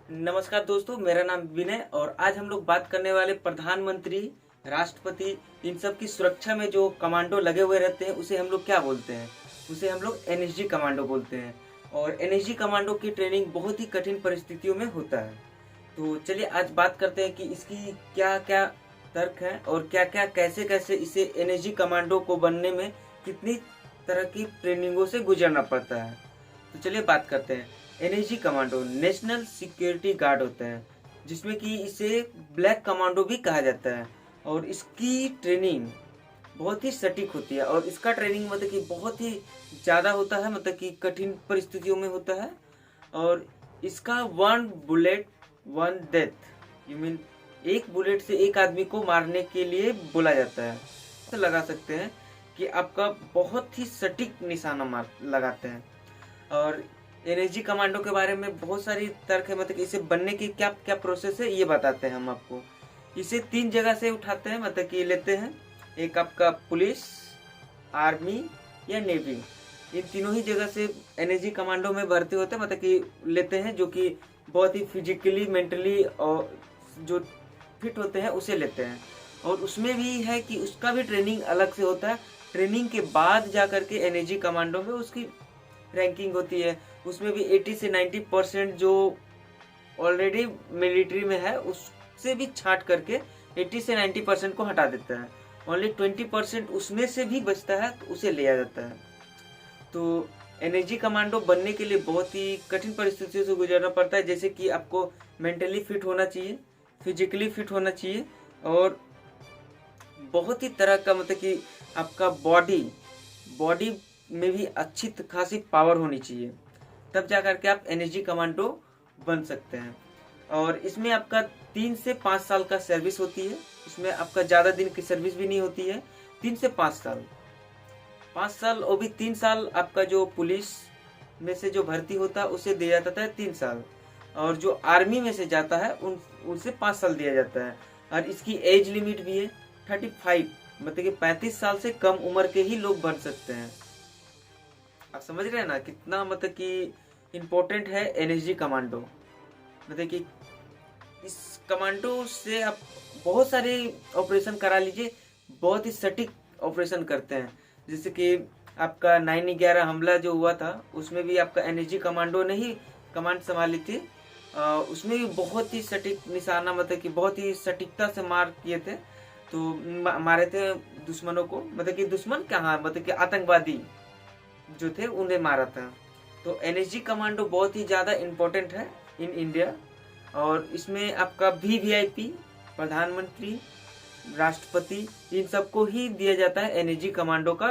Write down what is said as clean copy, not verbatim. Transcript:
नमस्कार दोस्तों, मेरा नाम विनय और आज हम लोग बात करने वाले प्रधानमंत्री, राष्ट्रपति इन सब की सुरक्षा में जो कमांडो लगे हुए रहते हैं उसे हम लोग क्या बोलते हैं। उसे हम लोग एनएसजी कमांडो बोलते हैं। और एनएसजी कमांडो की ट्रेनिंग बहुत ही कठिन परिस्थितियों में होता है। तो चलिए आज बात करते हैं कि इसकी क्या क्या तर्क है और क्या क्या कैसे कैसे इसे एनएसजी कमांडो को बनने में कितनी तरह की ट्रेनिंगों से गुजरना पड़ता है। तो चलिए बात करते हैं। NSG commando national security guard होता है, जिसमें कि इसे ब्लैक कमांडो भी कहा जाता है। और इसकी ट्रेनिंग बहुत ही सटीक होती है और इसका ट्रेनिंग मतलब कि बहुत ही ज़्यादा होता है, मतलब कि कठिन परिस्थितियों में होता है। और इसका one bullet one death, you mean एक बुलेट से एक आदमी को मारने के लिए बोला जाता है। तो लगा सकते हैं कि आपका बहुत ही सटीक निशाना मार लगाते हैं। और एनएसजी कमांडो के बारे में बहुत सारी तर्क है, मतलब कि इसे बनने की क्या क्या प्रोसेस है ये बताते हैं हम आपको। इसे 3 जगह से उठाते हैं, मतलब कि लेते हैं। एक आपका पुलिस, आर्मी या नेवी, इन तीनों ही जगह से एनएसजी कमांडो में भर्ती होते हैं, मतलब कि लेते हैं, जो कि बहुत ही फिजिकली मेंटली और जो फिट होते हैं उसे लेते हैं। और उसमें भी है कि उसका भी ट्रेनिंग अलग से होता है। ट्रेनिंग के बाद जा करके एनएसजी कमांडो में उसकी रैंकिंग होती है। उसमें भी 80 से 90% जो ऑलरेडी मिलिट्री में है उससे भी छांट करके 80 से 90% को हटा देता है। ओनली 20% उसमें से भी बचता है तो उसे लिया जाता है। तो एनएसजी कमांडो बनने के लिए बहुत ही कठिन परिस्थितियों से गुजरना पड़ता है, जैसे कि आपको मेंटली फिट होना चाहिए, फिजिकली फिट होना चाहिए और बहुत ही तरह का, मतलब कि आपका बॉडी बॉडी में भी अच्छी खासी पावर होनी चाहिए, तब जा करके आप एनएसजी कमांडो बन सकते हैं। और इसमें आपका 3 से 5 साल का सर्विस होती है। इसमें आपका ज़्यादा दिन की सर्विस भी नहीं होती है। 3 से 5 साल, 5 साल और भी 3 साल आपका जो पुलिस में से जो भर्ती होता है उसे दिया जाता है 3 साल। और जो आर्मी में से जाता है उनसे 5 साल दिया जाता है। और इसकी एज लिमिट भी है 35, मतलब कि 35 साल से कम उम्र के ही लोग बन सकते हैं। आप समझ रहे हैं ना कितना, मतलब कि इम्पोर्टेंट है एनएसजी कमांडो। मतलब कि इस कमांडो से आप बहुत सारे ऑपरेशन करा लीजिए, बहुत ही सटीक ऑपरेशन करते हैं। जैसे कि आपका 9/11 हमला जो हुआ था उसमें भी आपका एनएसजी कमांडो ने ही कमांड संभाली थी। उसमें भी बहुत ही सटीक निशाना, मतलब कि बहुत ही सटीकता से मार किए थे। तो मारे थे दुश्मनों को, मतलब कि दुश्मन कहाँ, मतलब कि आतंकवादी जो थे उन्हें मारा था। तो एनएसजी कमांडो बहुत ही ज़्यादा इम्पोर्टेंट है इन इंडिया। और इसमें आपका वीवीआईपी, प्रधानमंत्री, राष्ट्रपति, इन सबको ही दिया जाता है एनएसजी कमांडो का